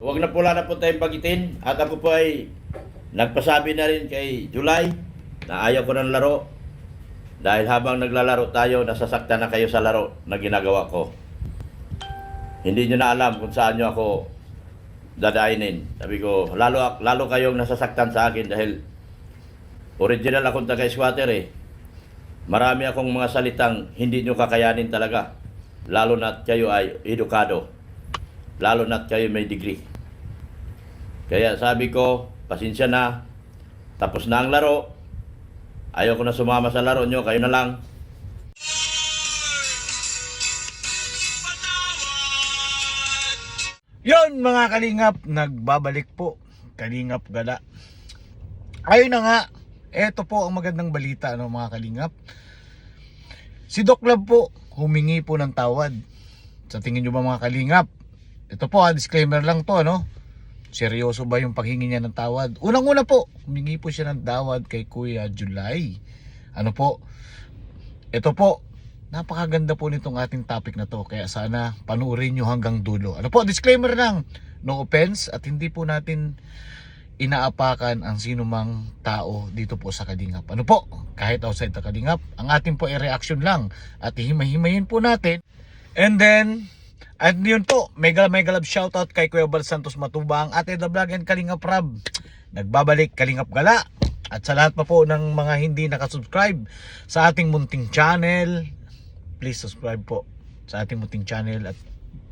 wag na po tayong bagitin. At ako po ay nagpasabi na rin kay July na ayaw ko ng laro. Dahil habang naglalaro tayo, nasasaktan na kayo sa laro na ginagawa ko. Hindi nyo na alam kung saan nyo ako dadainin. Sabi ko, lalo kayong nasasaktan sa akin dahil original akong taga-squatter eh. Marami akong mga salitang hindi nyo kakayanin talaga. Lalo na't kayo ay edukado. Lalo na't kayo may degree. Kaya sabi ko, pasensya na. Tapos na ang laro. Ayaw ko na sumama sa laro nyo. Kayo na lang. Yon mga kalingap, nagbabalik po. Kalingap Gala. Ayun na nga. Eto po ang magandang balita, ano, mga kalingap. Si Doc Love po, humingi po ng tawad. Sa tingin nyo ba mga kalingap? Ito po, disclaimer lang to, ano? Seryoso ba yung paghingi niya ng tawad? Unang-una po, humingi po siya ng tawad kay Kuya July. Ano po? Ito po, napakaganda po nitong ating topic na to. Kaya sana panuorin nyo hanggang dulo. Ano po, disclaimer lang. No offense at hindi po natin inaapakan ang sinumang tao dito po sa Kalingap. Ano po, kahit outside the Kalingap, ang ating po ay reaction lang at hihimay-himayin po natin. And then, at yun po, mega love shoutout kay Kuya Bal Santos Matubang, Ate The Vlog and Kalingap Rab. Nagbabalik Kalingap Gala. At sa lahat pa po ng mga hindi nakasubscribe sa ating munting channel, please subscribe po sa ating munting channel at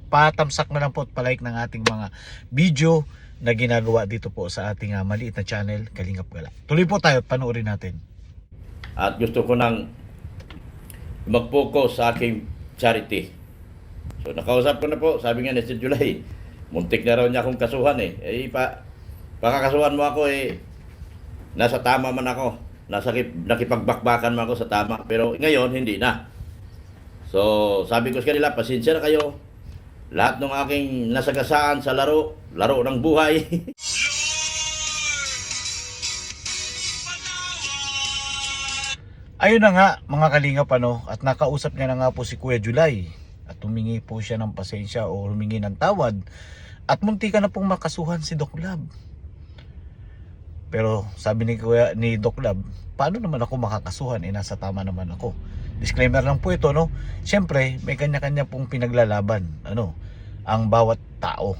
patamsak na lang po at palike ng ating mga video na ginagawa dito po sa ating maliit na channel, Kalingap Gala. Tuloy po tayo at panoorin natin. At gusto ko nang mag-focus sa aking charity. So nakausap ko na po, sabi nga ni si July, muntik na raw niya akong kasuhan eh. Pakakasuhan mo ako eh, nasa tama man ako. Nakipagbakbakan man ako sa tama. Pero ngayon, hindi na. So sabi ko sa kanila, pasensya na kayo. Lahat ng aking nasagasaan sa laro ng buhay. Ayun na nga mga kalingap, ano, at nakausap niya na nga po si Kuya July at humingi po siya ng pasensya o humingi ng tawad at munti ka na pong makasuhan si Doc Love. Pero sabi ni Doc Love, paano naman ako makakasuhan? Nasa tama naman ako. Disclaimer lang po ito, no? Siyempre, may kanya-kanya pong pinaglalaban, ano, ang bawat tao.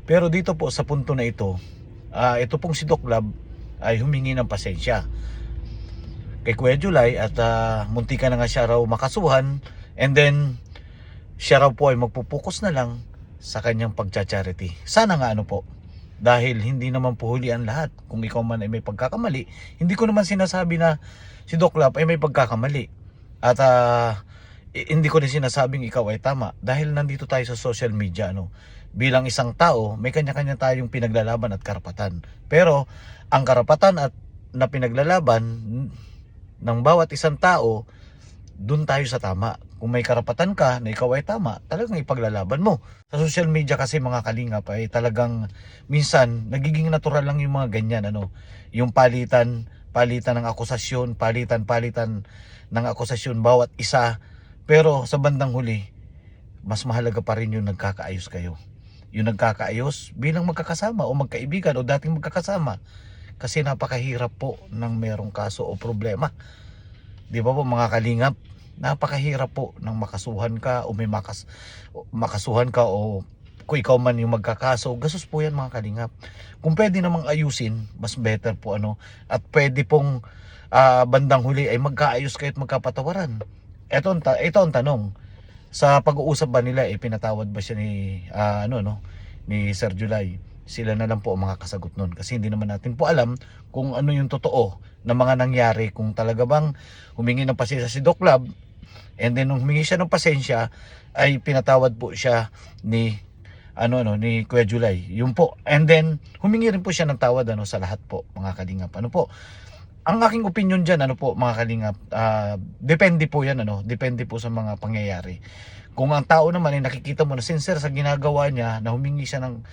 Pero dito po sa punto na ito, ito pong si Doc Love ay humingi ng pasensya kay Kuya July at munti ka na nga siya raw makasuhan, and then siya raw po ay magpupokus na lang sa kanyang pagcha-charity. Sana nga ano po, dahil hindi naman po huli ang lahat. Kung ikaw man ay may pagkakamali, hindi ko naman sinasabi na si Doc Love ay may pagkakamali. At hindi ko rin sinasabing ikaw ay tama. Dahil nandito tayo sa social media, ano, bilang isang tao, may kanya-kanya tayong pinaglalaban at karapatan. Pero ang karapatan at na pinaglalaban ng bawat isang tao, dun tayo sa tama. Kung may karapatan ka na ikaw ay tama, talagang ipaglalaban mo. Sa social media kasi mga kalingap ay talagang minsan nagiging natural lang yung mga ganyan, ano, yung palitan ng akusasyon, palitan ng akusasyon bawat isa. Pero sa bandang huli, mas mahalaga pa rin yung nagkakaayos kayo. Yung nagkakaayos bilang magkakasama o magkaibigan o dating magkakasama. Kasi napakahirap po ng merong kaso o problema. Di ba po mga kalingap? Napakahirap po ng makasuhan ka o may makasuhan ka o kung ikaw man yung magkakaso. Gasos po yan mga kalingap. Kung pwede namang ayusin, mas better po, ano. At pwede pong bandang huli ay magkaayos kayo at magkapatawaran. Ito ang tanong. Sa pag-uusap ba nila, pinatawad ba siya ni Sir July? Sila na lang po ang makakasagot nun. Kasi hindi naman natin po alam kung ano yung totoo na mga nangyari. Kung talaga bang humingi ng pasensya si Doc Love, and then nung humingi siya ng pasensya, ay pinatawad po siya ni Kuya July. Yun po. And then humingi rin po siya ng tawad, ano, sa lahat po mga kalingap. Ano po? Ang aking opinion dyan, ano po mga kalingap, depende po yan, ano, depende po sa mga pangyayari. Kung ang tao naman ay nakikita mo na sincere sa ginagawa niya, na humingi siya ng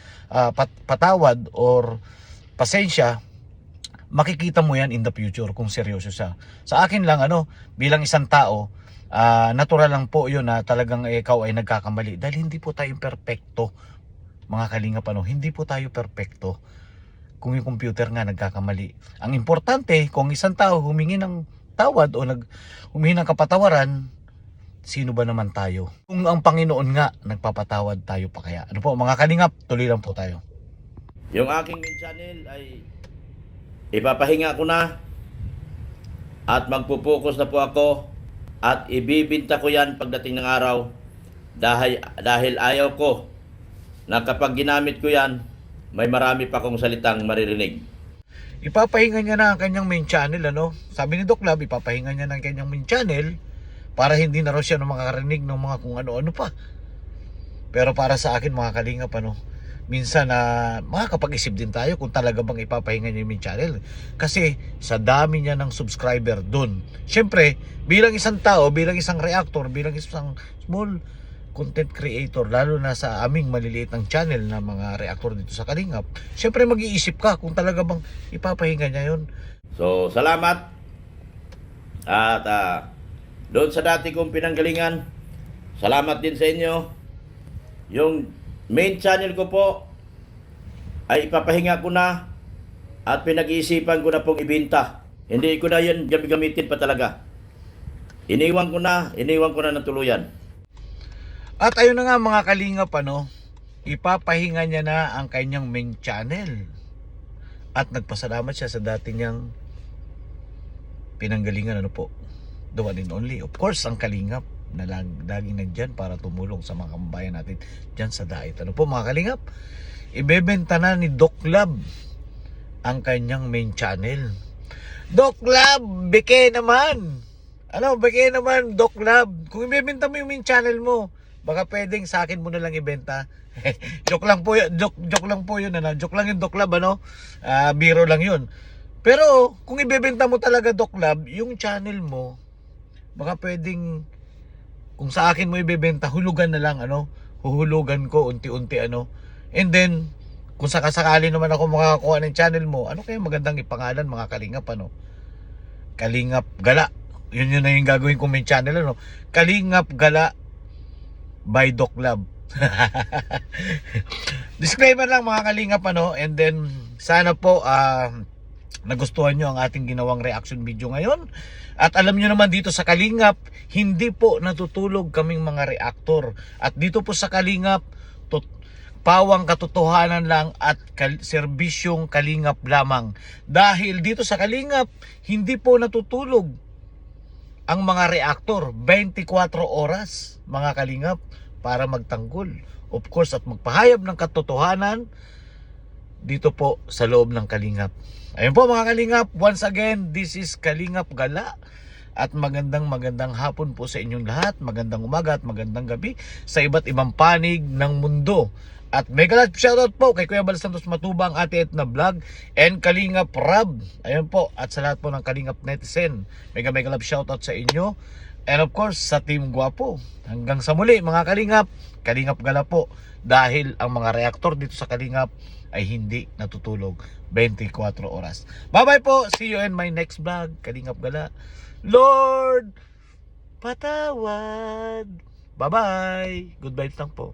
patawad or pasensya, makikita mo yan in the future kung seryoso siya. Sa akin lang, ano, bilang isang tao, natural lang po yun na talagang ikaw ay nagkakamali. Dahil hindi po tayo perfecto, mga kalingap, hindi po tayo perpekto. Kung yung computer nga nagkakamali, ang importante, kung isang tao humingi ng tawad o humingi ng kapatawaran, sino ba naman tayo? Kung ang Panginoon nga nagpapatawad, tayo pa kaya? Ano po mga kalingap, tuloy lang po tayo. Yung aking main channel ay ipapahinga ko na at magpo-focus na po ako at ibibinta ko yan pagdating ng araw dahil ayaw ko na kapag ginamit ko yan, may marami pa akong salitang maririnig. Ipapahinga niya na ang kanyang main channel, Sabi ni Doc Lab, ipapahinga niya na ang kanyang main channel para hindi na raw siya makakarinig ng mga kung ano-ano pa. Pero para sa akin mga kalingap, minsan makakapag-isip din tayo kung talaga bang ipapahinga niya yung main channel. Kasi sa dami niya ng subscriber doon. Siyempre, bilang isang tao, bilang isang reactor, bilang isang small content creator, lalo na sa aming maliliit ng channel na mga reactor dito sa Kalingap, siyempre mag-iisip ka kung talaga bang ipapahinga niya yun. So, salamat. At doon sa dati kong pinanggalingan, salamat din sa inyo. Yung main channel ko po ay ipapahinga ko na at pinag-iisipan ko na pong ibenta. Hindi ko na yan gamitin pa talaga. Iniwan ko na ng tuluyan. At ayun na nga mga kalingap, ipapahinga niya na ang kanyang main channel. At nagpasalamat siya sa dati niyang pinanggalingan, the one and only. Of course, ang kalingap na laging nandyan para tumulong sa mga kababayan natin dyan sa Dait. Ano po mga kalingap? Ibebenta na ni Doc Lab ang kanyang main channel. Doc Lab, beke naman! Beke naman, Doc Lab. Kung ibebenta mo yung main channel mo, baka pwedeng sa akin mo na lang ibenta. Joke lang po yun, joke lang po yun, joke lang yung Doc Lab, biro lang yun. Pero kung ibebenta mo talaga, Doc Lab, yung channel mo, baka pwedeng, kung sa akin mo ibebenta, hulugan na lang, huhulugan ko unti-unti, and then kung sakasakali naman ako makakakuha ng channel mo, ano kaya magandang ipangalan mga kalingap, Kalingap Gala. Yun na yung gagawin ko may channel, Kalingap Gala by Doc Lab. Disclaimer lang mga kalingap, and then sana po nagustuhan nyo ang ating ginawang reaction video ngayon. At alam nyo naman dito sa Kalingap, hindi po natutulog kaming mga reactor. At dito po sa Kalingap, pawang katotohanan lang at serbisyong Kalingap lamang. Dahil dito sa Kalingap, hindi po natutulog ang mga reactor 24 oras mga kalingap para magtanggol, of course, at magpahayag ng katotohanan dito po sa loob ng Kalingap. Ayun po mga kalingap, once again, this is Kalingap Gala at magandang hapon po sa inyong lahat, magandang umaga at magandang gabi sa iba't ibang panig ng mundo. At mega shoutout po kay Kuya Bal Santos Matubang, Ate Etna Vlog, and Kalingap Rab. Ayun po, at sa lahat po ng Kalingap Netizen, mega love shoutout sa inyo. And of course, sa Team Guapo. Hanggang sa muli mga Kalingap, Kalingap Gala po. Dahil ang mga reactor dito sa Kalingap ay hindi natutulog 24 oras. Bye-bye po. See you in my next vlog. Kalingap Gala. Lord, patawad. Bye-bye. Good vibes lang po.